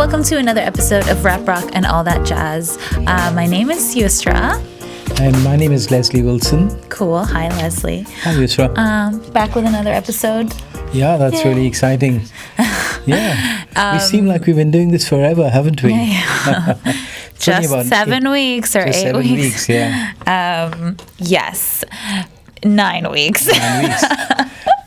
welcome to another episode of Rap Rock and All That Jazz. My name is Yusra. And my name is Leslie Wilson. Cool. Hi, Leslie. Hi, Yusra. Back with another episode. Yeah, that's really exciting. Yeah. We seem like we've been doing this forever, haven't we? Yeah. Just 7 weeks or 8 weeks. Yeah. Yes. 9 weeks. 9 weeks.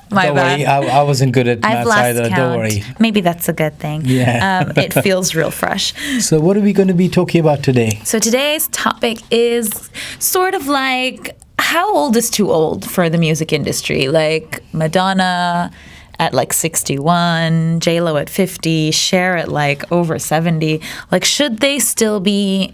My Don't bad. worry, I wasn't good at I've maths lost either. count. Don't worry. Maybe that's a good thing. Yeah. It feels real fresh. So what are we going to be talking about today? So today's topic is sort of like, how old is too old for the music industry? Like Madonna at like 61, J-Lo at 50, Cher at like over 70. Like, should they still be...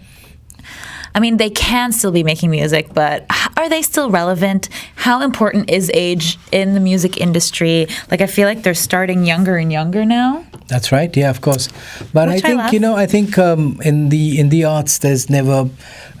I mean, they can still be making music, but are they still relevant? How important is age in the music industry? Like, I feel like they're starting younger and younger now. That's right. Yeah, of course. But Which I think, I think in the arts, there's never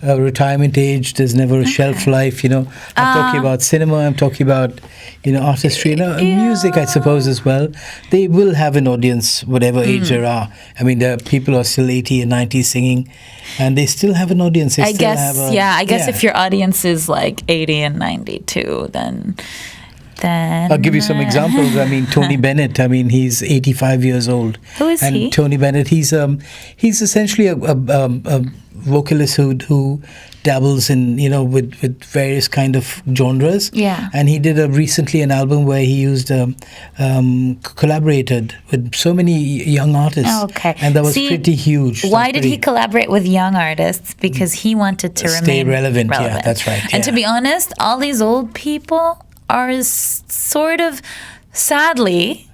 a retirement age. There's never a shelf life. I'm talking about cinema. I'm talking about, artistry. Music, I suppose, as well. They will have an audience, whatever age they are. I mean, there are people who are still 80 and 90 singing, and they still have an audience. I guess if your audience is like 80 and 92, then I'll give you some examples. I mean, Tony Bennett. I mean, he's 85 years old. Who is he? Tony Bennett. He's essentially a vocalist who dabbles in with various kind of genres. Yeah. And he did recently an album where he used collaborated with so many young artists. Okay. And that was pretty huge. Why did he collaborate with young artists? Because he wanted to stay remain relevant. Yeah, that's right. And to be honest, all these old people are sort of, sadly,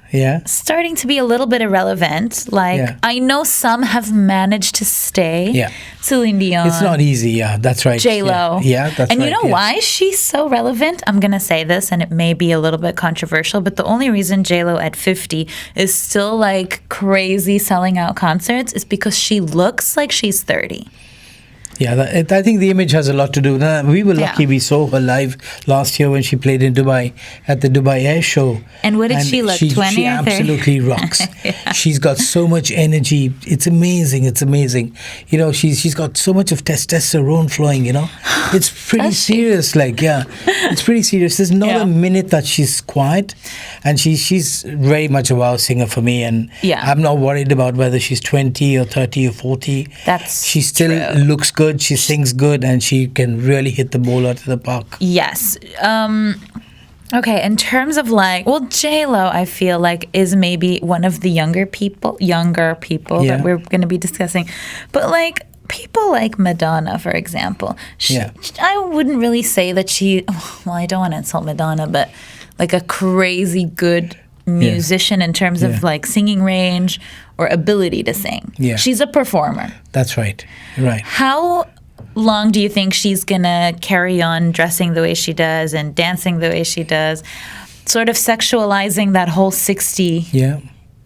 starting to be a little bit irrelevant. Like, I know some have managed to stay. Yeah. Celine Dion. It's not easy. Yeah, that's right. J-Lo. Yeah, that's right. And you know why she's so relevant? I'm going to say this, and it may be a little bit controversial, but the only reason J-Lo at 50 is still like crazy selling out concerts is because she looks like she's 30. Yeah, I think the image has a lot to do with that. We were lucky we saw her live last year when she played in Dubai at the Dubai Air Show. And what did she look, 20 she or 30? Absolutely rocks. She's got so much energy. It's amazing. She's got so much of testosterone flowing, It's pretty serious. It's pretty serious. There's not a minute that she's quiet. And she's very much a wow singer for me. And I'm not worried about whether she's 20 or 30 or 40. She still looks good. She sings good, and she can really hit the ball out of the park. Yes. Okay, in terms of J-Lo, I feel like is maybe one of the younger people that we're going to be discussing. But people like Madonna, for example, I wouldn't really say that I don't want to insult Madonna, but like a crazy good musician in terms of singing range or ability to sing. Yeah. She's a performer. That's right. Right. How long do you think she's going to carry on dressing the way she does and dancing the way she does, sort of sexualizing that whole 60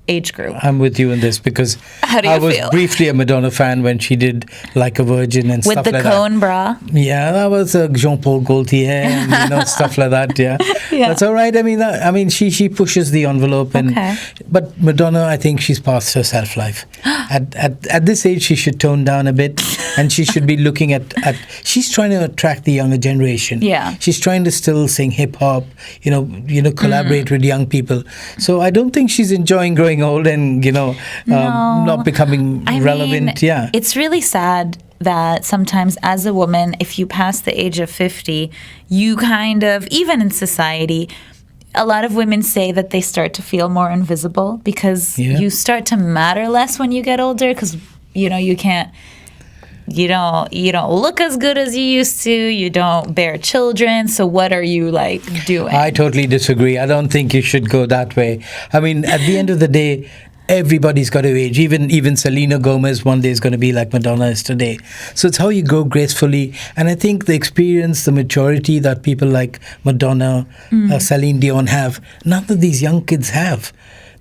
age group? I'm with you on this because I was briefly a Madonna fan when she did Like a Virgin and stuff like that. With the cone bra? Yeah, that was Jean-Paul Gaultier and stuff like that. Yeah. That's all right. I mean, she pushes the envelope, but Madonna, I think she's past her self life. At this age, she should tone down a bit, and she should be looking at. She's trying to attract the younger generation. Yeah. She's trying to still sing hip hop. Collaborate with young people. So I don't think she's enjoying growing old and not becoming relevant. It's really sad that sometimes as a woman, if you pass the age of 50, you kind of, even in society, a lot of women say that they start to feel more invisible because you start to matter less when you get older because you don't look as good as you used to. You don't bear children. So what are you doing? I totally disagree. I don't think you should go that way. I mean, at the end of the day, everybody's got to age. Even Selena Gomez one day is going to be like Madonna is today. So it's how you go gracefully. And I think the experience, the maturity that people like Madonna, Celine Dion have, none of these young kids have.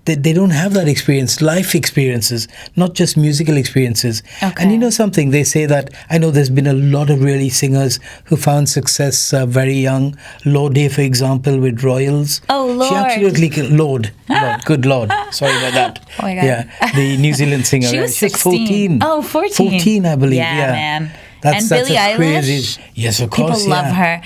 they don't have that experience, life experiences, not just musical experiences. Okay. And you know something, they say that, I know there's been a lot of really singers who found success very young. Lorde, for example, with Royals. Oh, Lorde. She absolutely, Lorde, good Lord, sorry about that. Oh my God. Yeah, the New Zealand singer. She was She 16. Oh, 14. 14, I believe, Yeah, man. That's Billie a crazy, Eilish, yes, of course, people love her.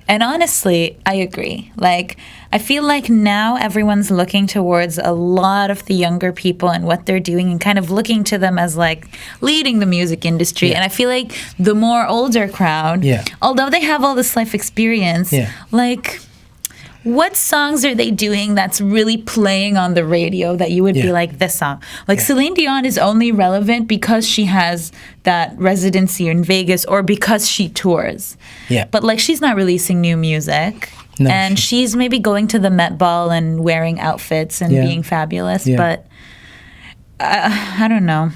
And honestly, I agree. Like, I feel like now everyone's looking towards a lot of the younger people and what they're doing and kind of looking to them as like leading the music industry. Yeah. And I feel like the more older crowd, Yeah. although they have all this life experience, Yeah. like, what songs are they doing that's really playing on the radio that you would be Yeah. like, this song? Like, Yeah. Celine Dion is only relevant because she has that residency in Vegas or because she tours. Yeah. But, like, she's not releasing new music. No, And she's maybe going to the Met Ball and wearing outfits and Yeah. being fabulous. Yeah. But I don't know.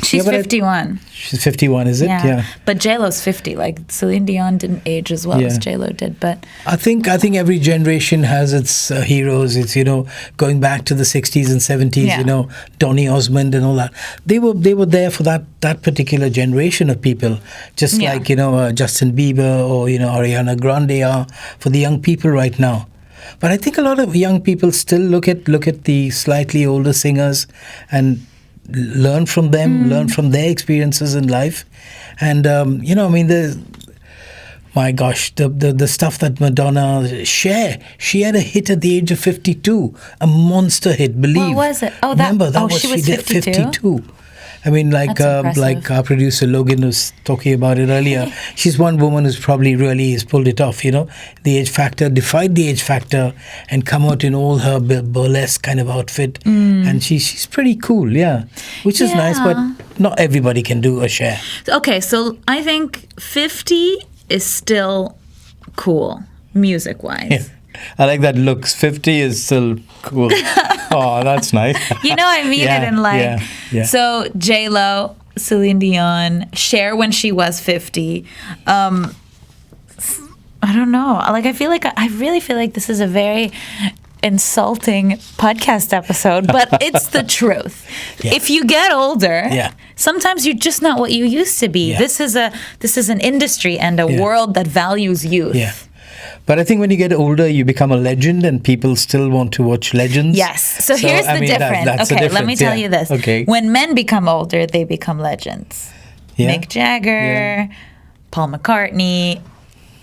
She's but 51. She's 51, is it? Yeah. But J-Lo's 50. Like, Celine Dion didn't age as well as Yeah. J-Lo did. But I think every generation has its heroes. It's, going back to the 60s and 70s, Yeah. Donny Osmond and all that. They were there for that particular generation of people, just Yeah. like Justin Bieber or Ariana Grande are for the young people right now. But I think a lot of young people still look at the slightly older singers and learn from them, learn from their experiences in life. And my gosh, the stuff that Madonna she had a hit at the age of 52, a monster hit, believe. What was it? Oh, remember that she was 52? 52. I mean, like That's impressive. our producer Logan was talking about it earlier. She's one woman who's probably really has pulled it off. The age factor, defied the age factor, and come out in all her burlesque kind of outfit. And she's pretty cool, yeah, which is nice. But Yeah. not everybody can do a Cher. Okay, so I think 50 is still cool, music-wise. Yeah. I like that looks. 50 is still cool. Oh, that's nice. You know, I mean Yeah, it in like, yeah. so J-Lo, Celine Dion, Cher when she was 50. I don't know. Like, I really feel like this is a very insulting podcast episode, but it's the truth. Yeah. If you get older, Yeah. sometimes you're just not what you used to be. Yeah. This is an industry and a Yeah. world that values youth. Yeah. But I think when you get older, you become a legend, and people still want to watch legends. Yes. So here's I the mean, difference. that's the Okay, let me difference, tell yeah. you this. Okay. When men become older, they become legends. Yeah. Mick Jagger, Paul McCartney,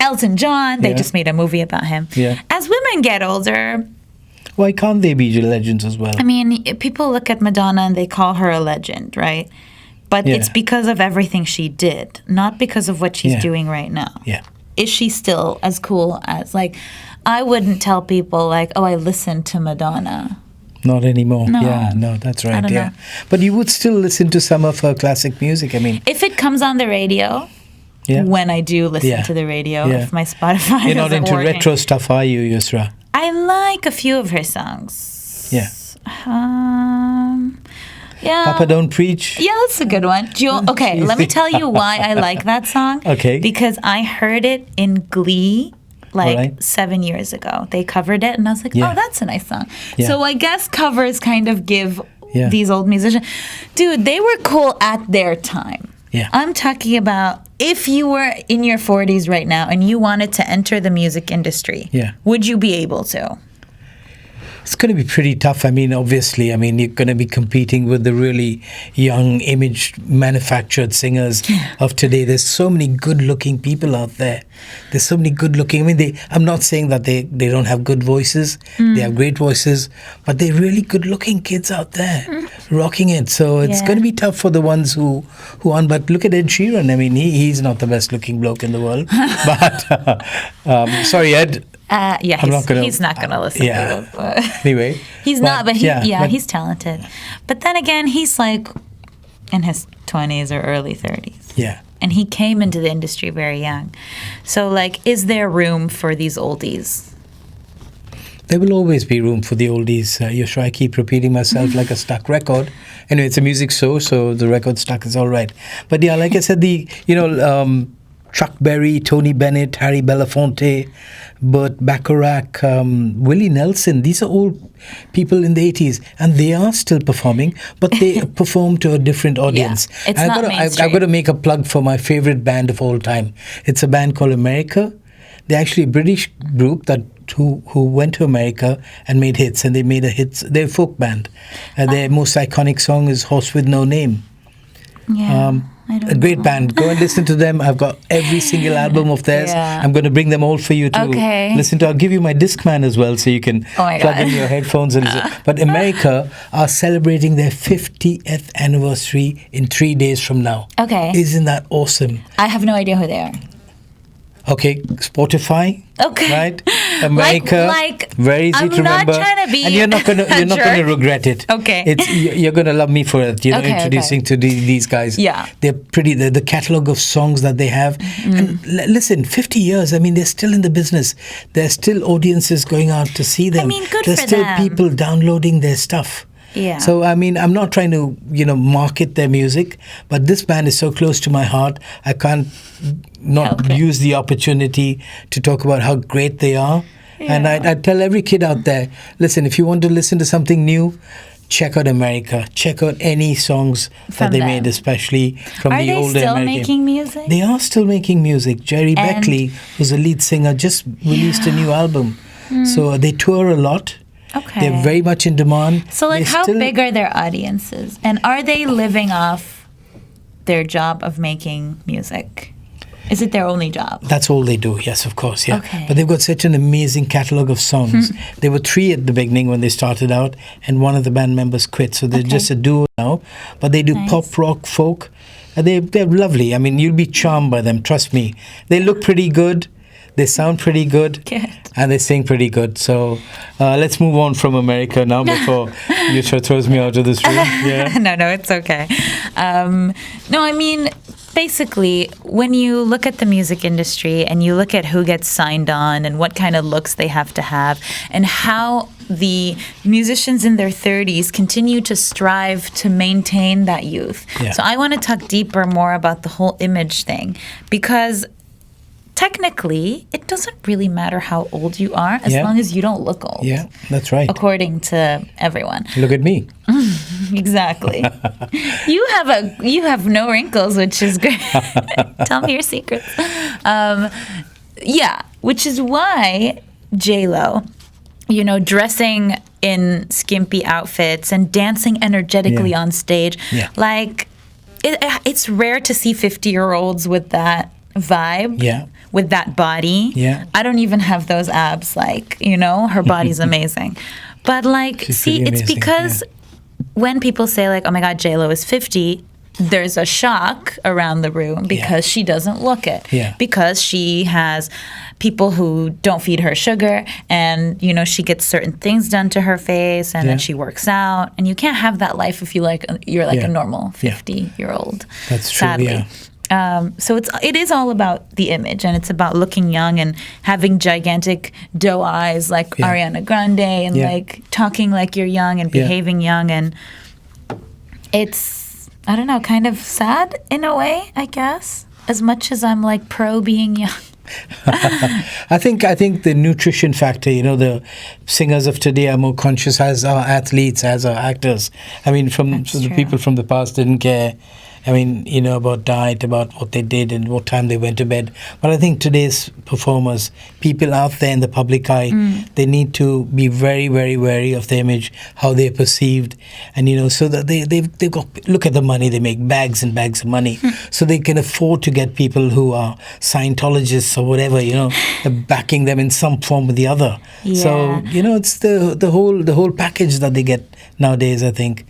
Elton John. They Yeah. just made a movie about him. Yeah. As women get older, Why can't they be legends as well? I mean, people look at Madonna and they call her a legend, right? But Yeah. it's because of everything she did, not because of what she's Yeah. doing right now. Yeah. Is she still as cool as, like, I wouldn't tell people, like, oh, I listened to Madonna. Not anymore. No. Yeah, no, that's right. don't Yeah. know. But you would still listen to some of her classic music. I mean, If it comes on the radio, yeah. when I do listen Yeah. to the radio, Yeah. if my Spotify You're not isn't into working. retro stuff, are you, Yusra? I like a few of her songs. Yeah. Yeah. Papa Don't Preach? Yeah, that's a good one. Okay, let me tell you why I like that song. Okay. Because I heard it in Glee like Alright. 7 years ago. They covered it, and I was like, Yeah. oh, that's a nice song. Yeah. So I guess covers kind of give Yeah. these old musicians. Dude, they were cool at their time. Yeah. I'm talking about if you were in your 40s right now and you wanted to enter the music industry, Yeah. would you be able to? It's going to be pretty tough. I mean, obviously, you're going to be competing with the really young, image manufactured singers of today. There's so many good looking people out there. There's so many good looking. I'm not saying that they don't have good voices. They have great voices, but they're really good looking kids out there rocking it. So it's Yeah. going to be tough for the ones who aren't. But look at Ed Sheeran. he's not the best looking bloke in the world. But sorry, Ed. Yeah, I'm not gonna- he's not going to listen yeah. to it. But Anyway. he's not, but but- he's talented. But then again, he's like in his 20s or early 30s. Yeah. And he came into the industry very young. So, like, is there room for these oldies? There will always be room for the oldies. You're sure I keep repeating myself like a stuck record. Anyway, it's a music show, so the record stuck is all right. But yeah, like I said, Chuck Berry, Tony Bennett, Harry Belafonte, Burt Bacharach, Willie Nelson. These are all people in the 80s, and they are still performing, but they perform to a different audience. It's And not mainstream. I've got to make a plug for my favorite band of all time. It's a band called America. They're actually a British group who went to America and made hits, and they made a hit. They're a folk band. Their most iconic song is Horse with No Name. Yeah. A great band. Go and listen to them. I've got every single album of theirs. Yeah. I'm going to bring them all for you to listen to. I'll give you my Discman as well, so you can plug in your headphones and listen. But America are celebrating their 50th anniversary in 3 days from now. Okay. Isn't that awesome? I have no idea who they are. Okay, Spotify. Okay. Right? America. Like very easy to remember. I'm not trying to be and you're not gonna regret it. Okay. You're gonna love me for it. Introducing to these guys. Yeah. They're pretty. The catalog of songs that they have. And listen, 50 years. I mean, they're still in the business. There's still audiences going out to see them. I mean, good There's for still them. people downloading their stuff. Yeah. So I mean, I'm not trying to market their music, but this band is so close to my heart. I can't not use the opportunity to talk about how great they are. Yeah. And I tell every kid out there, listen, if you want to listen to something new, check out America. Check out any songs that they made, especially from the older American. Are they still making music? They are still making music. Jerry Beckley, who's a lead singer, just released a new album. So they tour a lot. Okay. They're very much in demand. So, how big are their audiences? And are they living off their job of making music? Is it their only job? That's all they do, yes, of course, yeah. Okay. But they've got such an amazing catalogue of songs. There were 3 at the beginning when they started out, and one of the band members quit. So they're just a duo now. But they do pop, rock, folk. And they're lovely. I mean, you'll be charmed by them, trust me. They look pretty good. They sound pretty good. And they sing pretty good. So let's move on from America now before Yusha throws me out of this room. Yeah. No, it's okay. No, I mean, basically, when you look at the music industry and you look at who gets signed on and what kind of looks they have to have and how the musicians in their 30s continue to strive to maintain that youth. Yeah. So I want to talk deeper more about the whole image thing, because technically, it doesn't really matter how old you are as long as you don't look old. Yeah, that's right. According to everyone. Look at me. Exactly. You have no wrinkles, which is great. Tell me your secrets. Which is why J-Lo, dressing in skimpy outfits and dancing energetically on stage, like it's rare to see 50-year-olds with that vibe, with that body. I don't even have those abs, her body's amazing. But it's because when people say oh my God, J-Lo is 50, there's a shock around the room because she doesn't look it. Because she has people who don't feed her sugar, and she gets certain things done to her face, and then she works out, and you can't have that life if you're a normal 50-year-old. That's true. Sadly. So it is all about the image, and it's about looking young and having gigantic doe eyes like Ariana Grande, and talking like you're young and behaving young, and it's, I don't know, kind of sad in a way, I guess, as much as I'm pro being young. I think the nutrition factor, the singers of today are more conscious, as our athletes, as our actors. I mean, the people from the past didn't care. I mean, about diet, about what they did and what time they went to bed. But I think today's performers, people out there in the public eye, they need to be very, very wary of their image, how they're perceived. And, so that they've got, look at the money, they make bags and bags of money. So they can afford to get people who are Scientologists or whatever, backing them in some form or the other. Yeah. So, it's the whole package that they get nowadays, I think.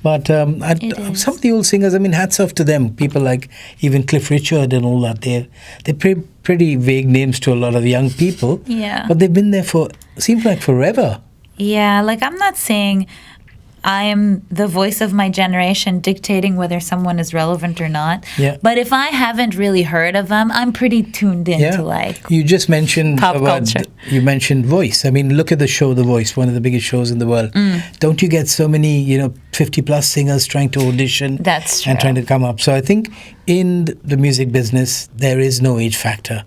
But some of the old singers, I mean, hats off to them. People like even Cliff Richard and all that. They're pretty vague names to a lot of young people. Yeah. But they've been there seems like forever. Yeah, I'm not saying I am the voice of my generation dictating whether someone is relevant or not. Yeah. But if I haven't really heard of them, I'm pretty tuned into like you just mentioned pop about culture. you mentioned Voice. I mean, look at the show The Voice, one of the biggest shows in the world. Don't you get so many 50 plus singers trying to audition That's true. and trying to come up? So I think in the music business there is no age factor.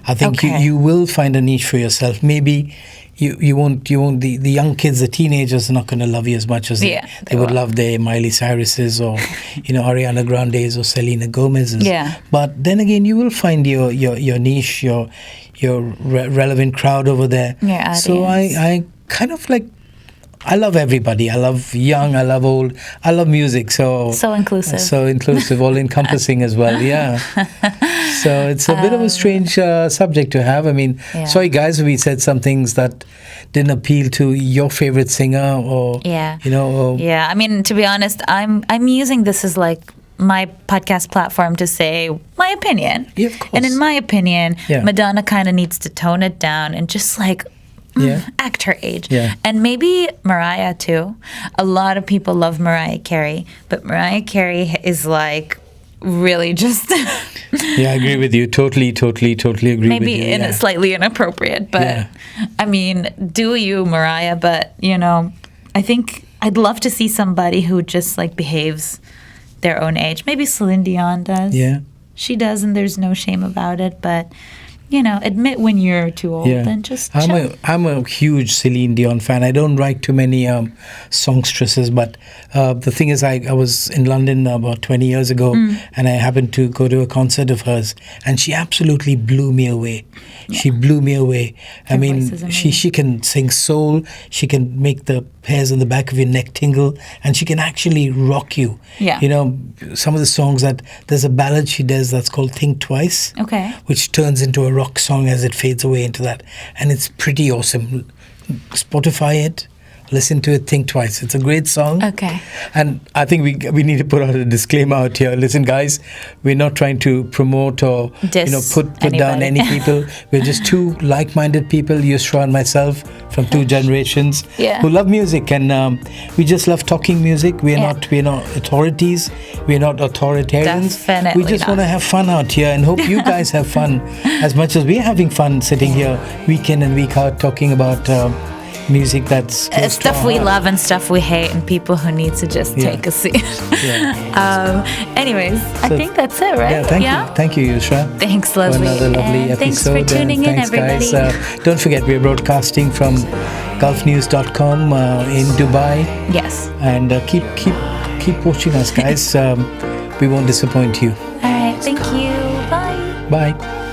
I think Okay. you will find a niche for yourself. Maybe you won't the young kids, the teenagers are not going to love you as much as Yeah, they would won't. love their Miley Cyruses or Ariana Grandes or Selena Gomez's. Yeah. But then again, you will find your niche, your relevant crowd over there. Your So audience. I kind of like, I love everybody. I love young, I love old, I love music. So inclusive. So inclusive, all encompassing as well. Yeah. So it's a bit of a strange subject to have. I mean, Yeah. sorry guys, we said some things that didn't appeal to your favorite singer or Yeah. or, Yeah, I mean, to be honest, I'm using this as like my podcast platform to say my opinion. Yeah, of course. And in my opinion, Yeah. Madonna kind of needs to tone it down and just like Yeah. act her age. Yeah. And maybe Mariah too. A lot of people love Mariah Carey, but Mariah Carey is like really just Yeah, I agree with you. Totally agree maybe with you. Yeah. slightly inappropriate, but Yeah. I mean, do you, Mariah? But I think I'd love to see somebody who just like behaves their own age. Maybe Celine Dion does. Yeah. She does, and there's no shame about it. But admit when you're too old and just chill. I'm a huge Celine Dion fan. I don't write too many songstresses, but the thing is, I was in London about 20 years ago, and I happened to go to a concert of hers, and she absolutely blew me away. Yeah. She blew me away. I mean, voice is amazing. she can sing soul. She can make the hairs on the back of your neck tingle, and she can actually rock you. Yeah. Some of the songs there's a ballad she does that's called Think Twice. Okay. Which turns into a rock song as it fades away into that. And it's pretty awesome. Spotify it, listen to it, think twice. It's a great song. Okay. And I think we need to put out a disclaimer out here. Listen, guys, we're not trying to promote or Diss put down anybody. any people. We're just two like-minded people, Yusra and myself, from two generations who love music, and we just love talking music. We're not authorities. We're not authoritarians. Definitely we just not. want to have fun out here, and hope you guys have fun as much as we're having fun sitting here week in and week out talking about music that's close to stuff our we heart. love and stuff we hate, and people who need to just take a seat. Anyways, I think that's it, right? Yeah, thank you, Yusra. Thanks, For Leslie. another lovely And episode. thanks for tuning in, Thanks, everybody. guys. Don't forget, we're broadcasting from gulfnews.com in Dubai, Yes. and keep watching us, guys. We won't disappoint you. All right. Thank you. Bye. Bye.